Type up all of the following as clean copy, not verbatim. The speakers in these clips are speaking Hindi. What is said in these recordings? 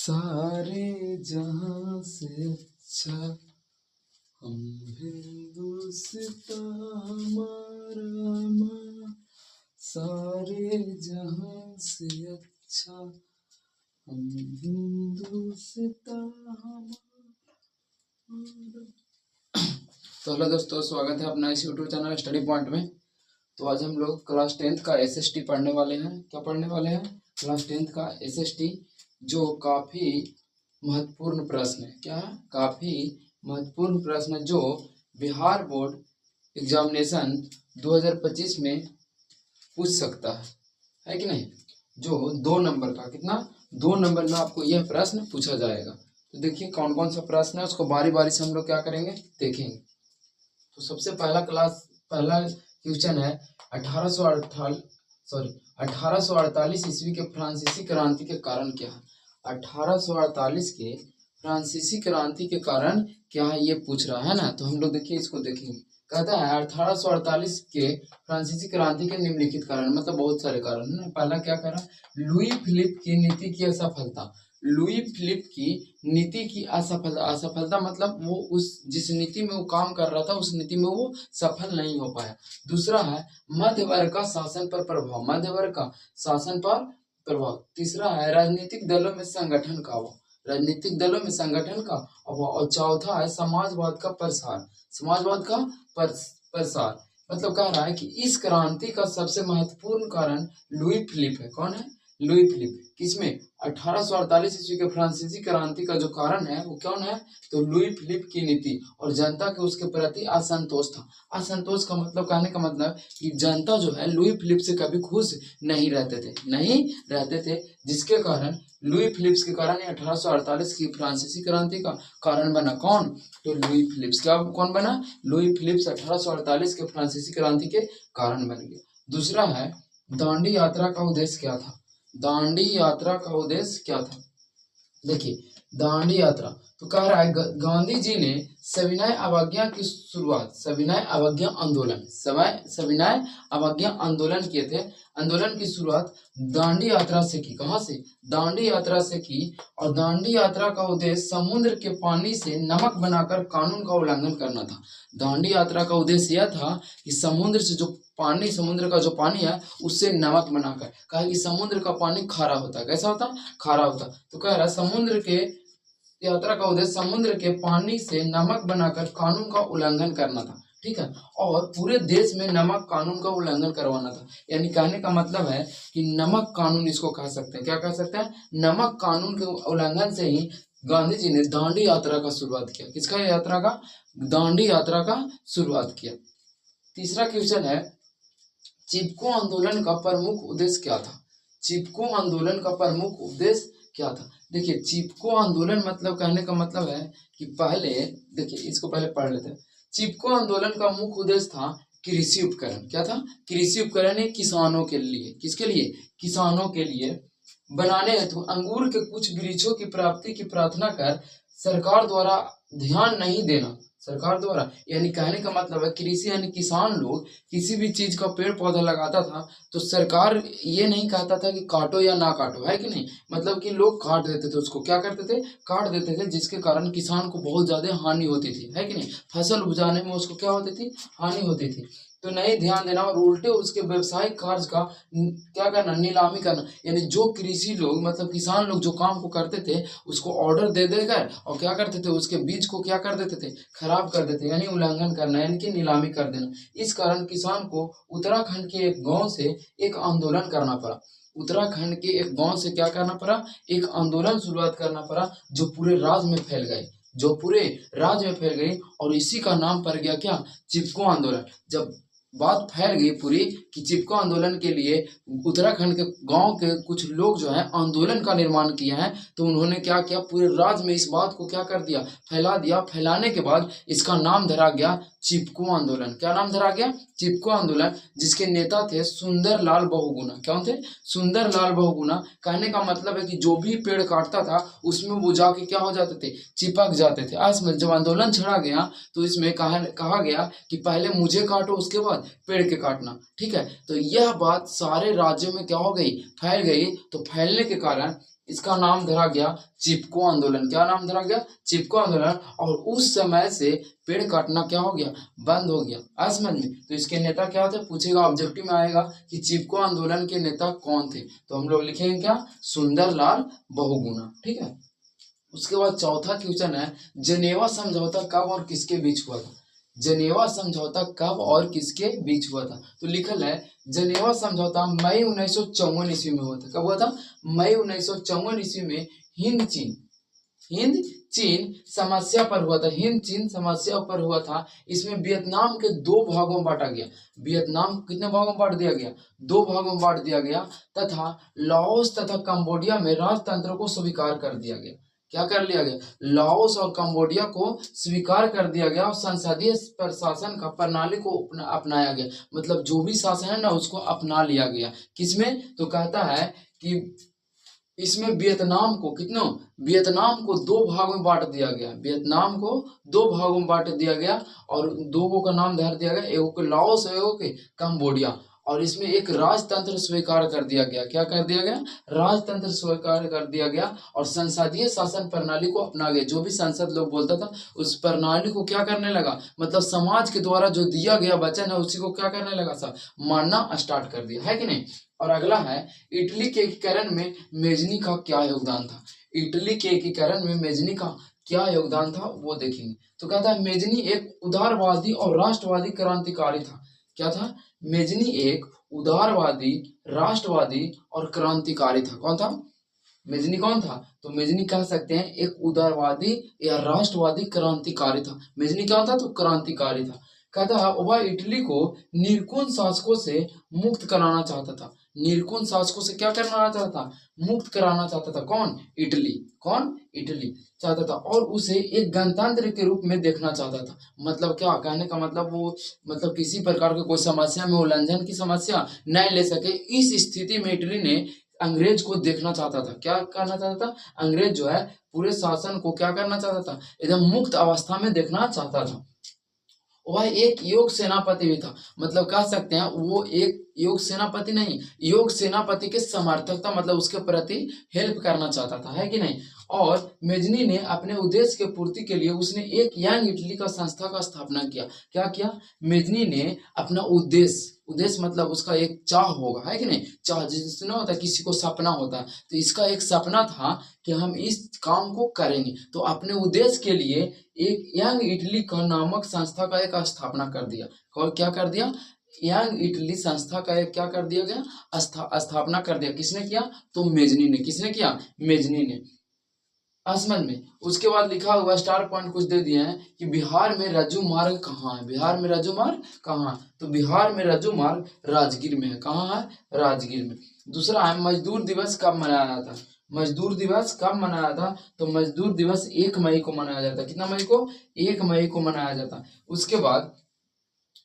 सारे जहां से अच्छा हम हिंदुस्तां हमारा माँ, सारे जहां से अच्छा हम हिंदुस्तां हमारा। तो हेलो दोस्तों, स्वागत है अपना इस यूट्यूब चैनल स्टडी पॉइंट में। तो आज हम लोग क्लास 10th का एसएसटी पढ़ने वाले हैं। क्या पढ़ने वाले हैं? क्लास 10th का एसएसटी, जो काफ़ी महत्वपूर्ण प्रश्न है। क्या है? काफ़ी महत्वपूर्ण प्रश्न जो बिहार बोर्ड एग्जामिनेशन 2025 में पूछ सकता है कि नहीं? जो 2 नंबर का, कितना 2 नंबर में आपको यह प्रश्न पूछा जाएगा। तो देखिए कौन कौन सा प्रश्न है, उसको बारी बारी से हम लोग क्या करेंगे, देखेंगे। तो सबसे पहला क्वेश्चन है 1848 ईस्वी के फ्रांसीसी क्रांति के कारण क्या है? 1848 के फ्रांसीसी क्रांति के कारण क्या है, ये पूछ रहा है ना। तो हम लोग देखिए इसको देखेंगे। कहता है 1848 के फ्रांसीसी क्रांति के निम्नलिखित कारण, मतलब बहुत सारे कारण है ना। पहला क्या कह रहा है? लुई फिलिप की नीति की असफलता। लुई फिलिप की नीति की असफलता मतलब वो उस जिस नीति में वो काम कर रहा था उस नीति में वो सफल नहीं हो पाया। दूसरा है मध्य वर्ग का शासन पर प्रभाव, मध्य वर्ग का शासन पर प्रभाव। तीसरा है राजनीतिक दलों में संगठन का अभाव, राजनीतिक दलों में संगठन का अभाव। और चौथा है समाजवाद का प्रसार, समाजवाद का प्रसार। मतलब कह रहा है कि इस क्रांति का सबसे महत्वपूर्ण कारण लुई फिलिप है। कौन है? Louis Philippe. किसमें? 1848 ईस्वी के फ्रांसीसी क्रांति का जो कारण है वो कौन है? तो लुई फिलिप की नीति और जनता के उसके प्रति असंतोष था। असंतोष का मतलब, कहने का मतलब कि जनता जो है लुई फिलिप से कभी खुश नहीं रहते थे, जिसके कारण लुई फिलिप्स के कारण 1848 की फ्रांसीसी क्रांति का कारण बना। कौन? तो लुई फिलिप्स। क्या कौन बना? लुई फिलिप्स 1848 के फ्रांसीसी क्रांति के कारण बन गया। दूसरा है दांडी यात्रा का उद्देश्य क्या था? दांडी यात्रा का उद्देश्य क्या था? देखिए दांडी यात्रा तो कह रहा है गांधी जी ने सविनय अवज्ञा की शुरुआत, सविनय अवज्ञा आंदोलन किए थे। आंदोलन की शुरुआत दांडी यात्रा से की। कहाँ से? दांडी यात्रा से की। और दांडी यात्रा का उद्देश्य समुद्र के पानी से नमक बनाकर कानून का उल्लंघन करना था। दांडी यात्रा का उद्देश्य यह था कि समुद्र का जो पानी है उससे नमक बनाकर, कहा कि समुद्र का पानी खारा होता है। कैसा होता? खारा होता। तो कह रहा है यात्रा का उद्देश्य समुद्र के पानी से नमक बनाकर कानून का उल्लंघन करना था। ठीक है। और पूरे देश में नमक कानून का उल्लंघन करवाना था। यानी कहने का मतलब है कि नमक कानून इसको कह सकते हैं। क्या कह सकते हैं? नमक कानून के उल्लंघन से ही गांधी जी ने दांडी यात्रा का शुरुआत किया। किसका यात्रा का? दांडी यात्रा का शुरुआत किया। तीसरा क्वेश्चन है चिपको आंदोलन का प्रमुख उद्देश्य क्या था? चिपको आंदोलन का प्रमुख उद्देश्य क्या था? देखिए चिपको आंदोलन मतलब, कहने का मतलब है कि पहले देखिए इसको पहले पढ़ लेते हैं। चिपको आंदोलन का मुख्य उद्देश्य था कृषि उपकरण। क्या था? कृषि उपकरण है किसानों के लिए। किसके लिए? किसानों के लिए बनाने हेतु अंगूर के कुछ वृक्षों की प्राप्ति की प्रार्थना कर सरकार द्वारा ध्यान नहीं देना। सरकार द्वारा यानी कहने का मतलब है कृषि यानी किसान लोग किसी भी चीज का पेड़ पौधा लगाता था तो सरकार ये नहीं कहता था कि काटो या ना काटो, है कि नहीं। मतलब कि लोग काट देते थे उसको। क्या करते थे? काट देते थे, जिसके कारण किसान को बहुत ज्यादा हानि होती थी, है कि नहीं। फसल उपजाने में उसको क्या होती थी? हानि होती थी। तो नहीं ध्यान देना और उल्टे उसके व्यवसायिक कार्य का क्या करना? नीलामी करना। यानी जो कृषि लोग मतलब किसान लोग जो काम को करते थे उसको ऑर्डर दे देकर और क्या करते थे? उसके बीज को क्या कर देते थे? खराब कर देते, यानी उल्लंघन करना, यानी कि नीलामी कर देना। इस कारण किसान को उत्तराखंड के एक गांव से एक आंदोलन करना पड़ा। उत्तराखंड के एक गांव से क्या करना पड़ा? एक आंदोलन शुरुआत करना पड़ा जो पूरे राज्य में फैल गई और इसी का नाम पड़ गया क्या? चिपको आंदोलन। जब बात फैल गई पूरी कि चिपको आंदोलन के लिए उत्तराखंड के गांव के कुछ लोग जो है आंदोलन का निर्माण किए हैं, तो उन्होंने क्या किया? पूरे राज्य में इस बात को क्या कर दिया? फैला दिया। फैलाने के बाद इसका नाम धरा गया चिपको आंदोलन। क्या नाम धरा गया? चिपको आंदोलन। जिसके नेता थे सुंदरलाल बहुगुणा। क्या थे? सुंदरलाल बहुगुणा। कहने का मतलब है कि जो भी पेड़ काटता था उसमें वो जाके क्या हो जाते थे? चिपक जाते थे। आज में जब आंदोलन छड़ा गया तो इसमें कहा गया कि पहले मुझे काटो उसके बाद पेड़ के काटना। ठीक है। तो यह बात सारे राज्यों में क्या हो गई? फैल गई। तो फैलने के कारण इसका नाम धरा गया चिपको आंदोलन। क्या नाम धरा गया? चिपको आंदोलन। और उस समय से पेड़ काटना क्या हो गया? बंद हो गया। आज समझ में? तो इसके नेता क्या थे पूछेगा, ऑब्जेक्टिव में आएगा कि चिपको आंदोलन के नेता कौन थे, तो हम लोग लिखेंगे क्या? सुंदरलाल बहुगुणा। ठीक है। उसके बाद चौथा क्वेश्चन है, जनेवा समझौता कब और किसके बीच हुआ था? जनेवा समझौता कब और किसके बीच हुआ था? तो लिखल है जनेवा समझौता मई 1954 ईस्वी में हुआ था। कब हुआ था? मई 1954 ईस्वी में हिंद चीन समस्या पर हुआ था। हिंद चीन समस्या पर हुआ था। इसमें वियतनाम के दो भागों में बांटा गया। वियतनाम कितने भागों में बांट दिया गया? दो भागों में बांट दिया गया। तथा लाओस तथा कंबोडिया में राजतंत्र को स्वीकार कर दिया गया। क्या कर लिया गया? लाओस और कंबोडिया को स्वीकार कर दिया गया और संसदीय प्रशासन का प्रणाली को अपनाया गया। मतलब जो भी शासन है ना उसको अपना लिया गया। किसमें? तो कहता है कि इसमें वियतनाम को वियतनाम को दो भागों में बांट दिया गया। वियतनाम को दो भागों में बांट दिया गया और दो का नाम धर दिया गया, एक को लाओस है, एक कंबोडिया। और इसमें एक राजतंत्र स्वीकार कर दिया गया। क्या कर दिया गया? राजतंत्र स्वीकार कर दिया गया और संसदीय शासन प्रणाली को अपना गया। जो भी संसद लोग बोलता था उस प्रणाली को क्या करने लगा? मतलब समाज के द्वारा जो दिया गया वचन है उसी को क्या करने लगा? सब मानना स्टार्ट कर दिया है कि नहीं। और अगला है, इटली के एकीकरण में मेजनी का क्या योगदान था? इटली के एकीकरण में मेजनी का क्या योगदान था वो देखेंगे। तो कहता है मेजनी एक उदारवादी और राष्ट्रवादी क्रांतिकारी था। क्या था? मेजनी एक उदारवादी, राष्ट्रवादी और क्रांतिकारी था। कौन था? मेजनी कौन था? तो मेजनी कह सकते हैं एक उदारवादी या राष्ट्रवादी क्रांतिकारी था। मेजनी क्या था? तो क्रांतिकारी था। कहता है वह इटली को निर्कुन शासकों से मुक्त कराना चाहता था। निर्कुन शासकों से क्या करना चाहता था? मुक्त कराना चाहता था। कौन? इटली। कौन? इटली चाहता था और उसे एक गणतंत्र के रूप में देखना चाहता था। मतलब क्या कहने का मतलब, वो मतलब किसी प्रकार के कोई समस्या में उल्लंघन की समस्या नहीं ले सके, इस स्थिति में इटली ने अंग्रेज को देखना चाहता था। क्या करना चाहता था? अंग्रेज जो है पूरे शासन को क्या करना चाहता था? एकदम मुक्त अवस्था में देखना चाहता था। वह एक योग सेनापति भी था। मतलब कह सकते हैं वो एक योग सेनापति नहीं, योग सेनापति के समर्थक था। मतलब उसके प्रति हेल्प करना चाहता था, है कि नहीं। और मेजनी ने अपने उद्देश्य के पूर्ति के लिए उसने एक यंग इटली का संस्था का स्थापना किया। क्या किया? मेजनी ने अपना उद्देश्य मतलब उसका एक चाह होगा, है कि नहीं। चाह जिससे ना होता है, किसी को सपना होता है, तो इसका एक सपना था कि हम इस काम को करेंगे। तो अपने उद्देश्य के लिए एक यंग इटली का नामक संस्था का एक स्थापना कर दिया। और क्या कर दिया? यंग इटली संस्था का एक क्या कर दिया गया? स्थापना कर दिया। किसने किया? तो मेजनी ने। किसने किया? मेजनी ने। समझ में? उसके बाद लिखा हुआ स्टार पॉइंट कुछ दे दिए हैं कि बिहार में रज्जू मार्ग कहाँ है? बिहार में रज्जू मार्ग कहाँ है? तो बिहार में रज्जू मार्ग राजगीर में है। कहाँ है? राजगीर में। दूसरा है, मजदूर दिवस कब मनाया जाता है? मजदूर दिवस कब मनाया था? तो मजदूर दिवस 1 मई को मनाया जाता है। कितना मई को? 1 मई को मनाया जाता है। उसके बाद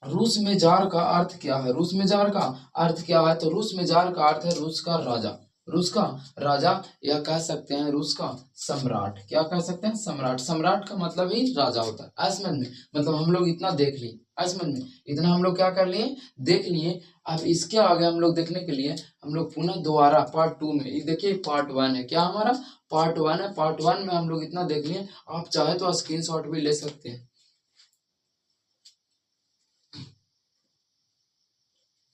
रूस में जार का अर्थ क्या है? रूस में जार का अर्थ क्या है? तो रूस में जार का अर्थ है रूस का राजा। रूस का राजा या कह सकते हैं रूस का सम्राट। क्या कह सकते हैं? सम्राट। सम्राट का मतलब ही राजा होता है। समझ में? मतलब हम लोग इतना देख लिए। समझ में? इतना हम लोग क्या कर लिए? देख लिए। अब इसके आगे हम लोग देखने के लिए हम लोग पुनः दोबारा पार्ट 2 में, ये देखिए पार्ट 1 है। क्या हमारा? पार्ट 1 है। पार्ट 1 में हम लोग इतना देख लिए। आप चाहे तो स्क्रीनशॉट भी ले सकते हैं।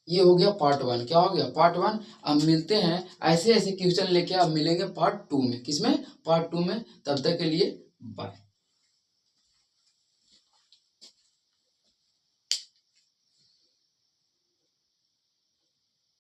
ये हो गया पार्ट 1। क्या हो गया? पार्ट 1। अब मिलते हैं ऐसे ऐसे क्वेश्चन लेके, अब मिलेंगे पार्ट 2 में। किसमें? पार्ट 2 में। तब तक के लिए बाय।